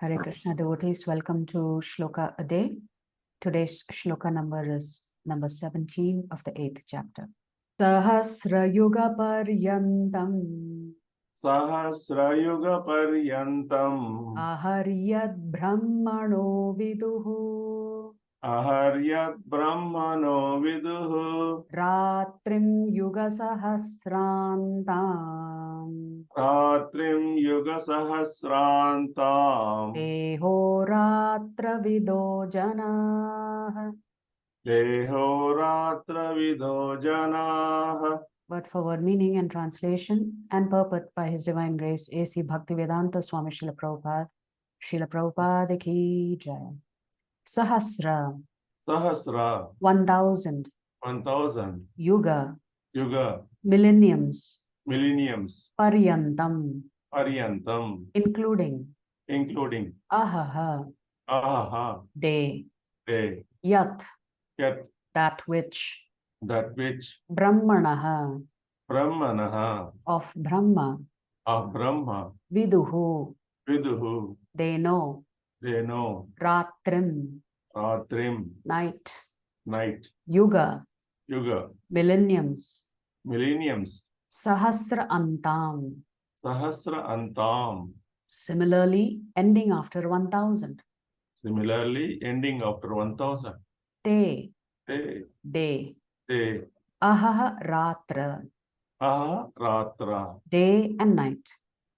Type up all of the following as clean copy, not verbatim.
Hare Krishna devotees, welcome to Shloka a Day. Today's Shloka number is number 17 of the 8th chapter. Sahasra Yuga Paryantam Sahasra Paryantam Aharyad Brahmano Viduhu Aharyat Brahmano Viduhu Ratrim Yuga Sahasrantam Ratrim Yuga Sahasrantam Deho Ratra Vido Janah. Deho Ratra Vido Janah. Word for word meaning and translation and purport by His Divine Grace A.C. Bhaktivedanta Swami Srila Prabhupada. Srila Prabhupada ki jai. Sahasra, Sahasra 1000, 1000 Yuga, Yuga millenniums, millenniums Paryantam, Paryantam including including Ahaha, Ahaha day, Day Yat, Yat that which, that which Brahmanaha, Brahmanaha of Brahma, of Brahma Viduhu, Viduhu they know, they know Ratrim, Ratrim night, night Yuga, Yuga millenniums, millenniums Sahasra Antam, Sahasra Antam similarly ending after 1000. similarly ending after 1000 Te, Day day, Day Ahaha Ratra, Aha Ratra day and night,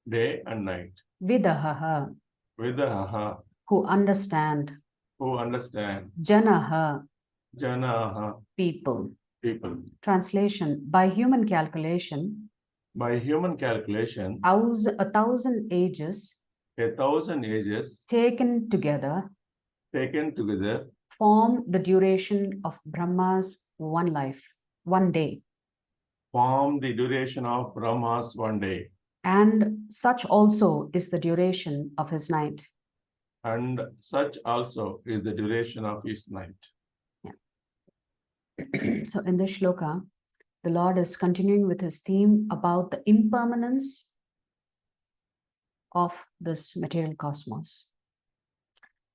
day and night Vidahaha, Vidaha who understand, who understand Janaha, Janaha people. people. Translation, by human calculation, By human calculation 1,000 ages 1,000 ages taken together taken together form the duration of Brahma's one life, one day. form the duration of Brahma's one day, And such also is the duration of his night. and such also is the duration of his night. So in this shloka, the Lord is continuing with his theme about the impermanence of this material cosmos.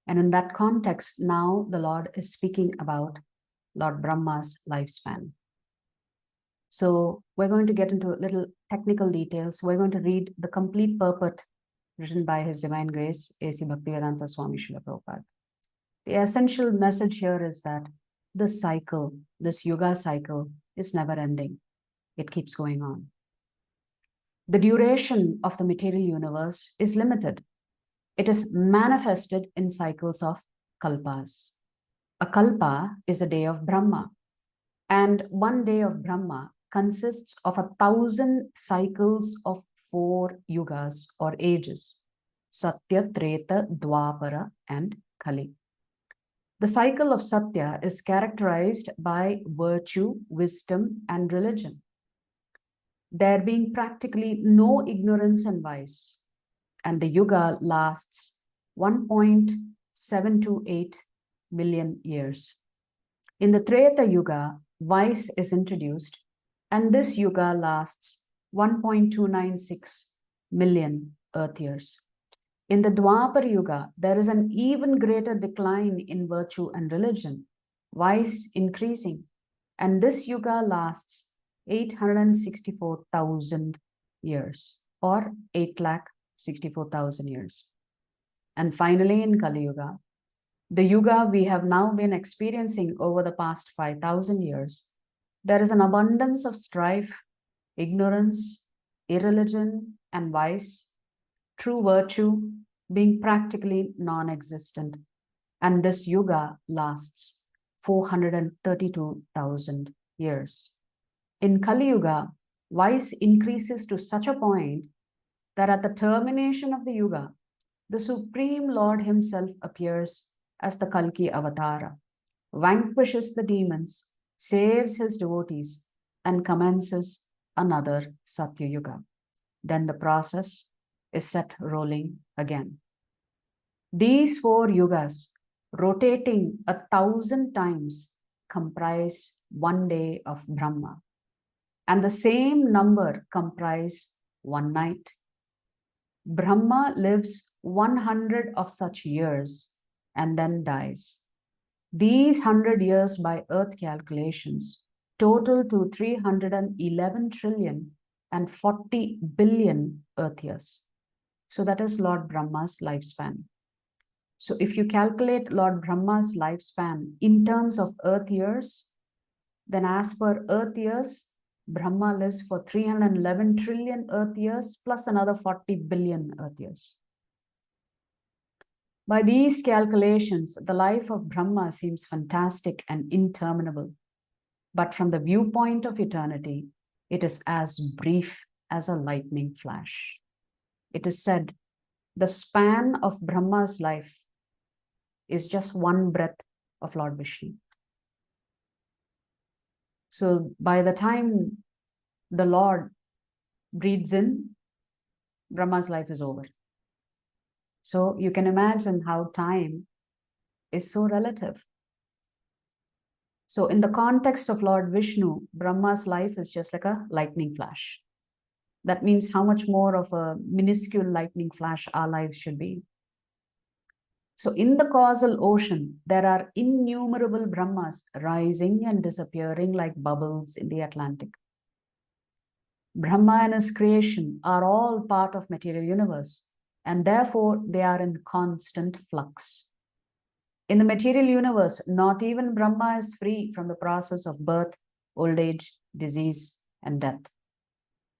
And in that context, now the Lord is speaking about Lord Brahma's lifespan. So we're going to get into little technical details. We're going to read the complete purport written by His Divine Grace, A.C. Bhaktivedanta Swami Srila Prabhupada. The essential message here is that this cycle, this Yuga cycle, is never ending. It keeps going on. The duration of the material universe is limited. It is manifested in cycles of kalpas. A kalpa is a day of Brahma, and one day of Brahma consists of 1,000 cycles of 4 yugas or ages: Satya, Treta, Dwapara, and Kali. The cycle of Satya is characterized by virtue, wisdom, and religion, there being practically no ignorance and vice, and the yuga lasts 1.728 million years. In the Treta Yuga, vice is introduced, and this yuga lasts 1.296 million earth years. In the Dwapara Yuga, there is an even greater decline in virtue and religion, vice increasing, and this yuga lasts 864,000 years, or 8,64,000 years. And finally, in Kali Yuga, the yuga we have now been experiencing over the past 5,000 years, there is an abundance of strife, ignorance, irreligion, and vice, true virtue being practically non-existent, and this yuga lasts 432,000 years. In Kali Yuga, vice increases to such a point that at the termination of the yuga, the Supreme Lord himself appears as the Kalki Avatara, vanquishes the demons, saves his devotees, and commences another Satya Yuga. Then the process is set rolling again. These 4 yugas, rotating 1,000 times, comprise one day of Brahma, and the same number comprise one night. Brahma lives 100 of such years and then dies. These 100 years by Earth calculations total to 311 trillion and 40 billion Earth years. So that is Lord Brahma's lifespan. So if you calculate Lord Brahma's lifespan in terms of Earth years, then as per Earth years, Brahma lives for 311 trillion Earth years plus another 40 billion Earth years. By these calculations, the life of Brahma seems fantastic and interminable. But from the viewpoint of eternity, it is as brief as a lightning flash. It is said, the span of Brahma's life is just one breath of Lord Vishnu. So by the time the Lord breathes in, Brahma's life is over. So you can imagine how time is so relative. So in the context of Lord Vishnu, Brahma's life is just like a lightning flash. That means how much more of a minuscule lightning flash our lives should be. So in the causal ocean, there are innumerable Brahmas rising and disappearing like bubbles in the Atlantic. Brahma and his creation are all part of material universe, and therefore they are in constant flux. In the material universe, not even Brahma is free from the process of birth, old age, disease, and death.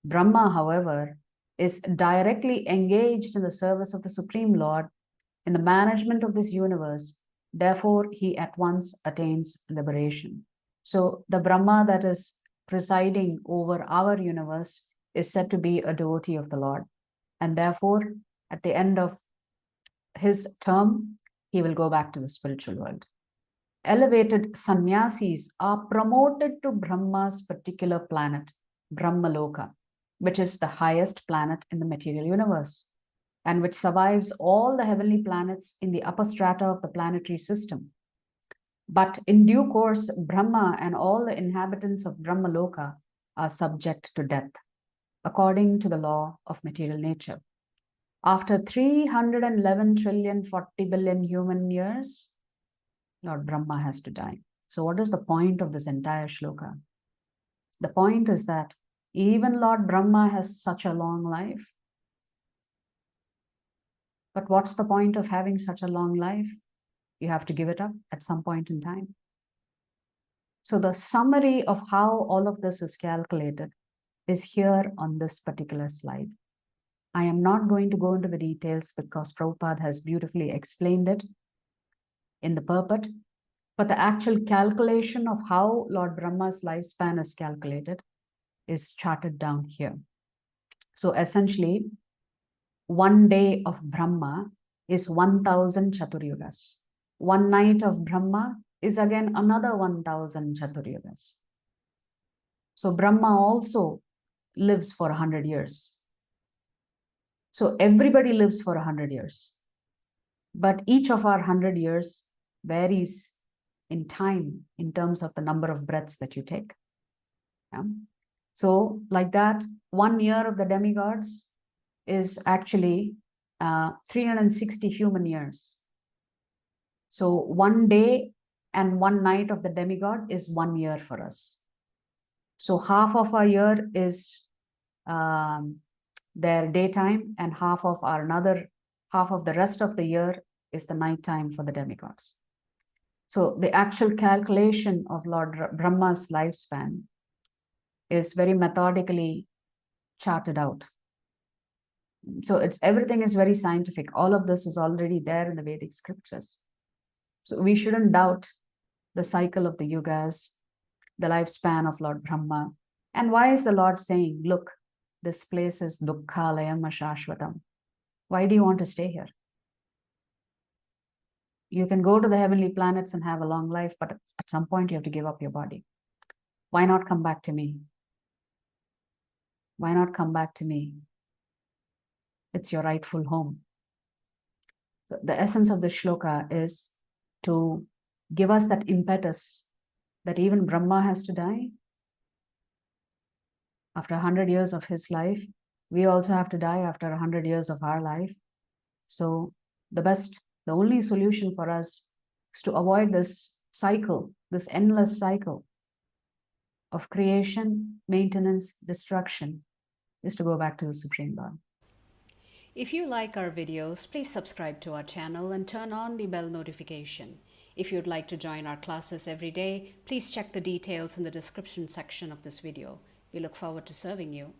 Brahma, however, is directly engaged in the service of the Supreme Lord in the management of this universe. Therefore, he at once attains liberation. So the Brahma that is presiding over our universe is said to be a devotee of the Lord. And therefore, at the end of his term, he will go back to the spiritual world. Elevated sannyasis are promoted to Brahma's particular planet, Brahmaloka, which is the highest planet in the material universe, and which survives all the heavenly planets in the upper strata of the planetary system. But in due course, Brahma and all the inhabitants of Brahmaloka are subject to death, according to the law of material nature. After 311 trillion 40 billion human years, Lord Brahma has to die. So what is the point of this entire shloka? The point is that even Lord Brahma has such a long life. But what's the point of having such a long life? You have to give it up at some point in time. So the summary of how all of this is calculated is here on this particular slide. I am not going to go into the details because Prabhupada has beautifully explained it in the purport, but the actual calculation of how Lord Brahma's lifespan is calculated is charted down here. So essentially, one day of Brahma is 1000 Chaturyugas. One night of Brahma is again another 1000 Chaturyugas. So Brahma also lives for 100 years. So everybody lives for 100 years. But each of our 100 years varies in time in terms of the number of breaths that you take. Yeah? So like that, 1 year of the demigods is actually 360 human years. So 1 day and 1 night of the demigod is 1 year for us. So half of our year is their daytime, and half of the rest of the year is the nighttime for the demigods. So the actual calculation of Lord Brahma's lifespan is very methodically charted out. So everything is very scientific. All of this is already there in the Vedic scriptures. So we shouldn't doubt the cycle of the Yugas, the lifespan of Lord Brahma. And why is the Lord saying, look, this place is dukkhalayam ashashvatam. Why do you want to stay here? You can go to the heavenly planets and have a long life, but at some point you have to give up your body. Why not come back to me? Why not come back to me? It's your rightful home. So the essence of the shloka is to give us that impetus that even Brahma has to die. After 100 years of his life, we also have to die after 100 years of our life. So the only solution for us is to avoid this cycle, this endless cycle of creation, maintenance, destruction, is to go back to the Supreme Lord. If you like our videos, please subscribe to our channel and turn on the bell notification. If you'd like to join our classes every day, please check the details in the description section of this video. We look forward to serving you.